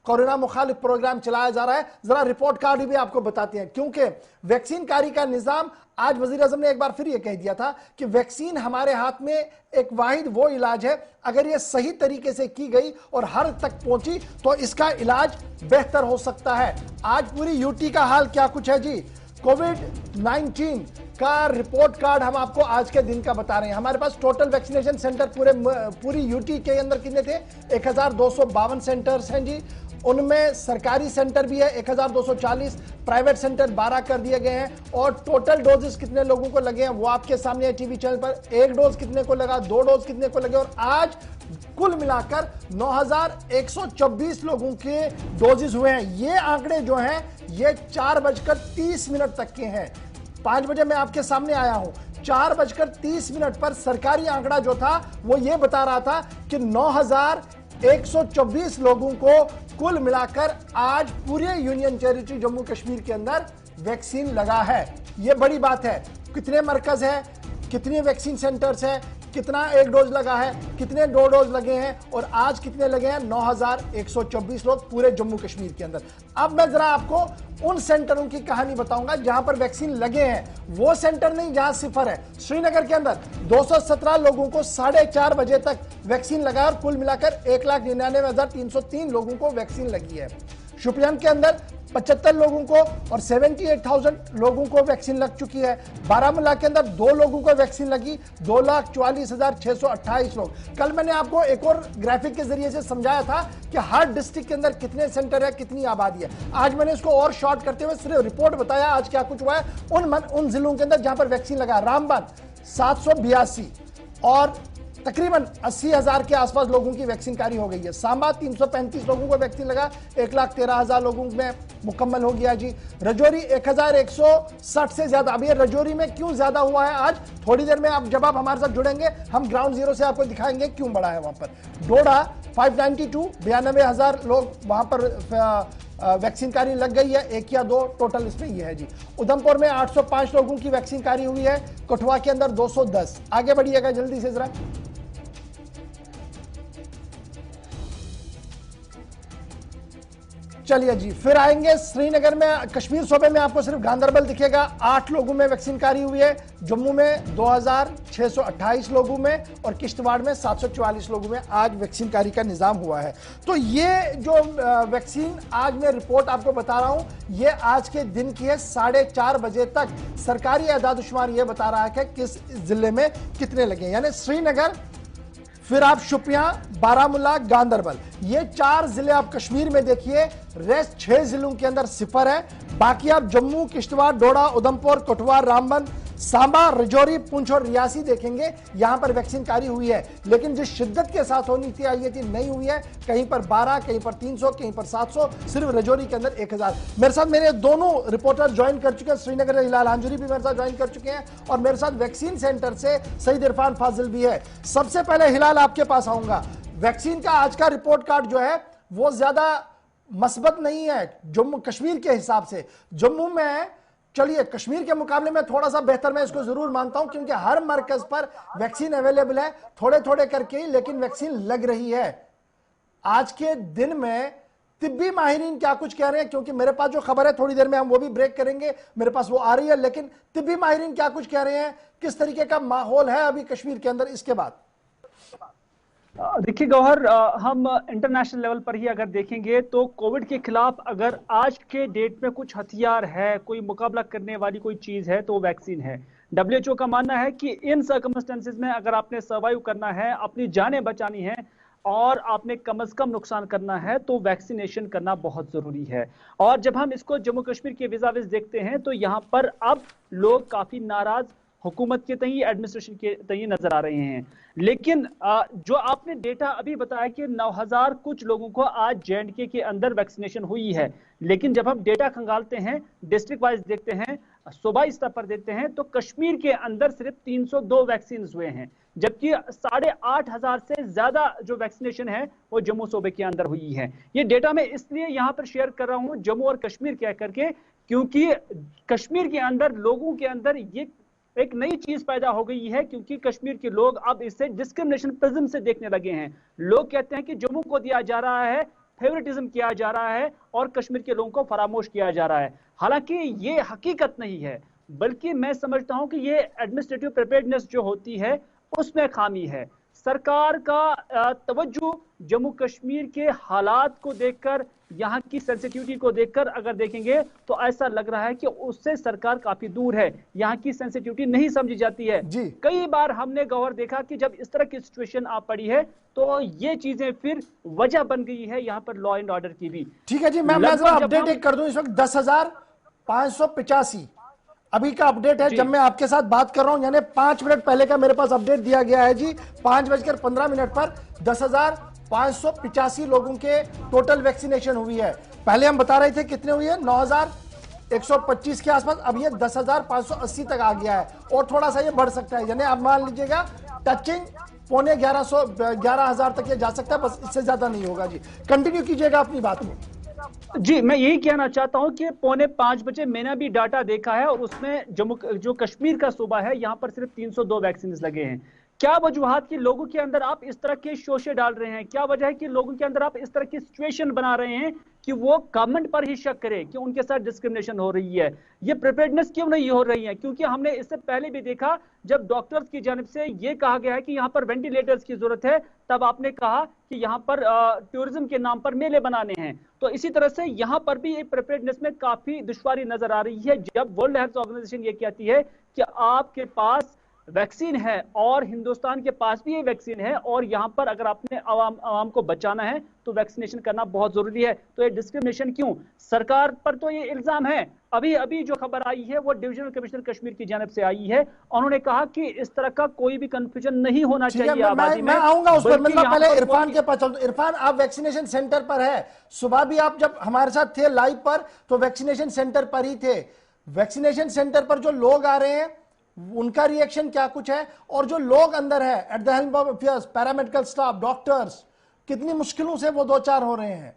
Corona मुखालिफ programme चलाया जा रहा है। जरा रिपोर्ट कार्ड भी आपको बताते हैं, क्योंकि वैक्सीन कारी का निजाम, आज वजीर आजम ने एक बार फिर यह कह दिया था कि वैक्सीन हमारे हाथ में एक वाहिद वो इलाज है, अगर ये सही तरीके से की गई और हर तक पहुंची तो इसका इलाज बेहतर हो सकता है। आज पूरी यूटी का हाल क्या कुछ है जी, कोविड-19 का रिपोर्ट कार्ड हम आपको आज के दिन का बता रहे हैं। हमारे पास टोटल वैक्सीनेशन सेंटर पूरी यूटी के अंदर कितने थे, 1252 सेंटर्स हैं जी। उनमें सरकारी सेंटर भी है 1240, प्राइवेट सेंटर 12 कर दिए गए हैं। और टोटल डोजेस कितने लोगों को लगे हैं वो आपके सामने है टीवी चैनल पर। एक डोज कितने को लगा, 2 डोज कितने को लगे, और आज कुल मिलाकर 9124 लोगों के डोजेस हुए हैं। ये आंकड़े जो हैं ये 4:30 तक के हैं। 5 बजे मैं आपके सामने आया हूं, 4:30 पर सरकारी आंकड़ा जो था वो ये बता रहा था कि 9124 लोगों को कुल मिलाकर आज पूरे यूनियन टेरिटरी जम्मू कश्मीर के अंदर वैक्सीन लगा है। ये बड़ी बात है। कितने मरकज है, कितने वैक्सीन सेंटर्स हैं, कितना एक डोज लगा है, कितने 2 डोज लगे हैं, और आज कितने लगे हैं, 9124 लोग पूरे जम्मू कश्मीर के अंदर। अब मैं जरा आपको उन सेंटरों की कहानी बताऊंगा जहां पर वैक्सीन लगे हैं। वो सेंटर नहीं जहां सिफर है। श्रीनगर के अंदर 217 लोगों को 4:30 बजे तक वैक्सीन लगा और कुल मिलाकर 1,99,303 लोगों को वैक्सीन लगी है। शोपियान के अंदर 75 लोगों को और 78,000 लोगों को वैक्सीन लग चुकी है। बारामूला के अंदर 2 लोगों को वैक्सीन लगी, 2,44,628 लोग। कल मैंने आपको एक और ग्राफिक के जरिए से समझाया था कि हर डिस्ट्रिक्ट के अंदर कितने सेंटर है, कितनी आबादी है। आज मैंने इसको और शॉर्ट करते हुए सिर्फ रिपोर्ट बताया आज क्या कुछ हुआ है उन जिलों के अंदर जहां पर वैक्सीन लगा। रामबन 782 और तकरीबन 80,000 के आसपास लोगों की वैक्सीन कारी हो गई है। सांबा 335 लोगों को वैक्सीन लगा, 1,13,000 लोगों में मुकम्मल हो गया जी। रजौरी 1,160 से ज्यादा। अब ये रजौरी में क्यों ज्यादा हुआ है आज थोड़ी देर में जब आप हमारे साथ जुड़ेंगे हम ग्राउंड जीरो से आपको दिखाएंगे क्यों बढ़ा है वहां पर। डोडा 592, 92,000 लोग वहां पर वैक्सीन कारी लग गई है, 1 या 2 टोटल इसमें ये है जी। उधमपुर में 805 लोगों की वैक्सीन कारी हुई है, कठुआ के अंदर 210। आगे बढ़िएगा जल्दी से जरा। चलिए जी, फिर आएंगे श्रीनगर में। कश्मीर सूबे में आपको सिर्फ गांदरबल दिखेगा, 8 लोगों में वैक्सीन कारी हुई है। जम्मू में 2,628 लोगों में और किश्तवाड़ में 744 लोगों में आज वैक्सीन कारी का निजाम हुआ है। तो ये जो वैक्सीन आज मैं रिपोर्ट आपको बता रहा हूं ये आज के दिन की है। 4:30 बजे तक सरकारी एदाद-ओ-शुमार ये बता रहा है कि किस जिले में कितने लगे, यानी श्रीनगर, फिर आप शोपियां, बारामूला, गांदरबल, ये 4 जिले आप कश्मीर में देखिए। रेस्ट 6 जिलों के अंदर सिफर है। बाकी आप जम्मू, किश्तवाड़, डोडा, उधमपुर, कठुआ, रामबन, सांबा, रजौरी, पुंछ और रियासी देखेंगे यहां पर वैक्सीन कारी हुई है। लेकिन जिस शिद्दत के साथ होनी थी नहीं हुई है। कहीं पर 12, कहीं पर 300, कहीं पर 700, सिर्फ रजौरी के अंदर 1,000। मेरे साथ मेरे दोनों रिपोर्टर ज्वाइन कर चुके हैं। श्रीनगर हिलाल हांजुरी भी मेरे साथ ज्वाइन कर चुके हैं और मेरे साथ वैक्सीन सेंटर से सईद इरफान फाजिल भी है। सबसे पहले हिलाल आपके पास आऊंगा। वैक्सीन का आज का रिपोर्ट कार्ड जो है वो ज्यादा मस्बत नहीं है जम्मू कश्मीर के हिसाब से। जम्मू में चलिए कश्मीर के मुकाबले में थोड़ा सा बेहतर मैं इसको जरूर मानता हूं, क्योंकि हर मरकज पर वैक्सीन अवेलेबल है, थोड़े थोड़े करके ही, लेकिन वैक्सीन लग रही है। आज के दिन में तिब्बी माहिरीन क्या कुछ कह रहे हैं, क्योंकि मेरे पास जो खबर है थोड़ी देर में हम वो भी ब्रेक करेंगे, मेरे पास वो आ रही है। लेकिन तिब्बी माहिरीन क्या कुछ कह रहे हैं, किस तरीके का माहौल है अभी कश्मीर के अंदर, इसके बाद देखिए गौहर, हम इंटरनेशनल लेवल पर ही अगर देखेंगे तो कोविड के खिलाफ अगर आज के डेट में कुछ हथियार है, कोई मुकाबला करने वाली कोई चीज है तो वो वैक्सीन है। WHO का मानना है कि इन सर्कमस्टेंसेस में अगर आपने सर्वाइव करना है, अपनी जानें बचानी है और आपने कम से कम नुकसान करना है तो वैक्सीनेशन करना बहुत जरूरी है। और जब हम इसको जम्मू कश्मीर के विजाविज देखते हैं तो यहाँ पर अब लोग काफी नाराज हुकूमत के तई, एडमिनिस्ट्रेशन के तई नजर आ रहे हैं। लेकिन जो आपने डेटा अभी बताया कि 9,000 कुछ लोगों को आज JNK के अंदर वैक्सीनेशन हुई है, लेकिन जब हम डेटा खंगालते हैं, डिस्ट्रिक्ट वाइज देखते हैं, सूबाई स्तर पर देखते हैं तो कश्मीर के अंदर सिर्फ 302 वैक्सीन हुए हैं, जबकि 8,500 से ज्यादा जो वैक्सीनेशन है वो जम्मू सूबे के अंदर हुई है। ये डेटा मैं इसलिए यहां पर शेयर कर रहा हूं जम्मू और कश्मीर कह करके, क्योंकि कश्मीर के अंदर लोगों के अंदर ये एक नई चीज पैदा हो गई है, क्योंकि कश्मीर के लोग अब इसे डिस्क्रिमिनेशन प्रिज्म से देखने लगे हैं। लोग कहते हैं कि जम्मू को दिया जा रहा है फेवरेटिज्म किया जा रहा है और कश्मीर के लोगों को फरामोश किया जा रहा है। हालांकि ये हकीकत नहीं है, बल्कि मैं समझता हूं कि ये एडमिनिस्ट्रेटिव प्रिपेयर्डनेस जो होती है उसमें खामी है। सरकार का तवज्जो जम्मू कश्मीर के हालात को देखकर, यहाँ की सेंसिटिविटी को देखकर अगर देखेंगे तो ऐसा लग रहा है कि उससे सरकार काफी दूर है, यहाँ की सेंसिटिविटी नहीं समझी जाती है। कई बार हमने गौर देखा कि जब इस तरह की सिचुएशन आ पड़ी है तो ये चीजें फिर वजह बन गई है यहाँ पर लॉ एंड ऑर्डर की भी। ठीक है जी, मैं अपडेट एक कर दूं। इस वक्त 10,585 अभी का अपडेट है जब मैं आपके साथ बात कर रहा हूं, यानी 5 मिनट पहले का मेरे पास अपडेट दिया गया है जी। 5:15 पर 10,585 लोगों के टोटल वैक्सीनेशन हुई है। पहले हम बता रहे थे कितने हुई है, 9,125 के आसपास। अब ये 10,580 तक आ गया है और थोड़ा सा ये बढ़ सकता है, यानी आप मान लीजिएगा टचिंग 11,500 तक ये जा सकता है, बस इससे ज्यादा नहीं होगा जी। कंटिन्यू कीजिएगा अपनी बात को। जी, मैं यही कहना चाहता हूं कि 4:45 बजे मैंने भी डाटा देखा है और उसमें जो कश्मीर का सूबा है यहाँ पर सिर्फ 302 वैक्सीन लगे हैं। क्या वजूहात कि लोगों के अंदर आप इस तरह के शोशे डाल रहे हैं? क्या वजह है कि लोगों के अंदर आप इस तरह की सिचुएशन बना रहे हैं कि वो गवर्नमेंट पर ही शक करे कि उनके साथ डिस्क्रिमिनेशन हो रही है? ये प्रिपेयर्डनेस क्यों नहीं हो रही है? क्योंकि हमने इससे पहले भी देखा, जब डॉक्टर्स की जानिब से ये कहा गया है कि यहाँ पर वेंटिलेटर्स की जरूरत है, तब आपने कहा कि यहाँ पर टूरिज्म के नाम पर मेले बनाने हैं। तो इसी तरह से यहाँ पर भी एक प्रिपेयर्डनेस में काफी दुश्वारी नजर आ रही है। जब वर्ल्ड हेल्थ ऑर्गेनाइजेशन ये कहती है कि आपके पास वैक्सीन है और हिंदुस्तान के पास भी ये वैक्सीन है और यहां पर अगर आपने आवाम को बचाना है तो वैक्सीनेशन करना बहुत जरूरी है, तो ये डिस्क्रिमिनेशन क्यों? सरकार पर तो ये इल्जाम है। अभी जो खबर आई है वो डिविजनल कमिश्नर कश्मीर की जानिब से आई है। उन्होंने कहा कि इस तरह का कोई भी कंफ्यूजन नहीं होना चाहिए आबादी में। मैं आऊंगा उस पर, मतलब पहले इरफान के पास। इरफान, आप वैक्सीनेशन सेंटर पर है, सुबह भी आप जब हमारे साथ थे लाइव पर तो वैक्सीनेशन सेंटर पर ही थे। वैक्सीनेशन सेंटर पर जो लोग आ रहे हैं उनका रिएक्शन क्या कुछ है, और जो लोग अंदर है at the helm of affairs, paramedical staff, doctors, कितनी मुश्किलों से वो दो चार हो रहे हैं?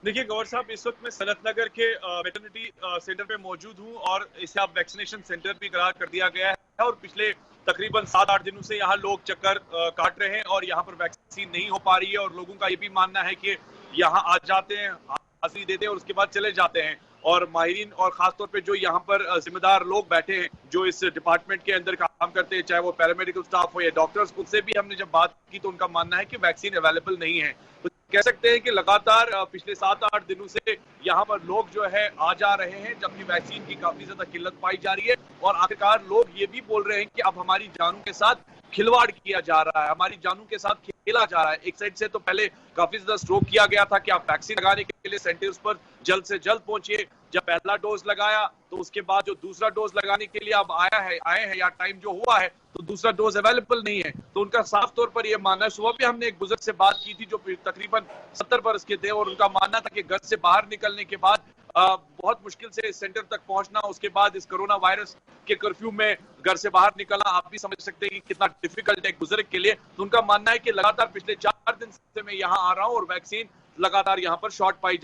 देखिए गौर साहब, इस वक्त मैं सनत नगर के वेटरनिटी सेंटर पे मौजूद हूं और इसे अब वैक्सीनेशन सेंटर भी करार कर दिया गया है और पिछले तकरीबन 7-8 दिनों से यहाँ लोग चक्कर काट रहे हैं और यहाँ पर वैक्सीन नहीं हो पा रही है। और लोगों का ये भी मानना है कि यहाँ आ जाते हैं, हाजिरी देते हैं और उसके बाद चले जाते हैं। और माहिरीन और खासतौर पे जो यहाँ पर जिम्मेदार लोग बैठे हैं जो इस डिपार्टमेंट के अंदर काम करते हैं, चाहे वो पैरामेडिकल स्टाफ हो या डॉक्टर्स, उनसे भी हमने जब बात की तो उनका मानना है कि वैक्सीन अवेलेबल नहीं है। तो कह सकते हैं कि लगातार पिछले 7-8 दिनों से यहाँ पर लोग जो है आ जा रहे हैं, जबकि वैक्सीन की काफी ज्यादा किल्लत पाई जा रही है। और आखिरकार लोग ये भी बोल रहे हैं कि अब हमारी जानों के साथ खिलवाड़ किया जा रहा है, हमारी जानों के साथ खेला जा रहा है। एक साइड से तो पहले काफी ज्यादा स्ट्रोक किया गया था कि आप वैक्सीन लगाने के लिए सेंटर्स पर जल्द से जल्द पहुंचिए। जब पहला डोज लगाया तो उसके बाद जो दूसरा डोज लगाने के लिए अब आए हैं या टाइम जो हुआ है तो दूसरा डोज अवेलेबल नहीं है। तो उनका साफ तौर पर यह मानना है। सुबह भी हमने एक बुजुर्ग से बात की थी जो तकरीबन 70 बरस के थे और उनका मानना था कि घर से बाहर निकलने के बाद बहुत मुश्किल से इस सेंटर तक पहुंचना, उसके बाद इस कोरोना वायरस के कर्फ्यू में घर से बाहर निकलना, आप भी समझ सकते हैं कि कितना डिफिकल्ट है एक बुजुर्ग के लिए। तो उनका मानना है कि लगातार पिछले 4 दिन से मैं यहाँ आ रहा हूँ और वैक्सीन लगातार यहाँ पर शॉर्ट पाई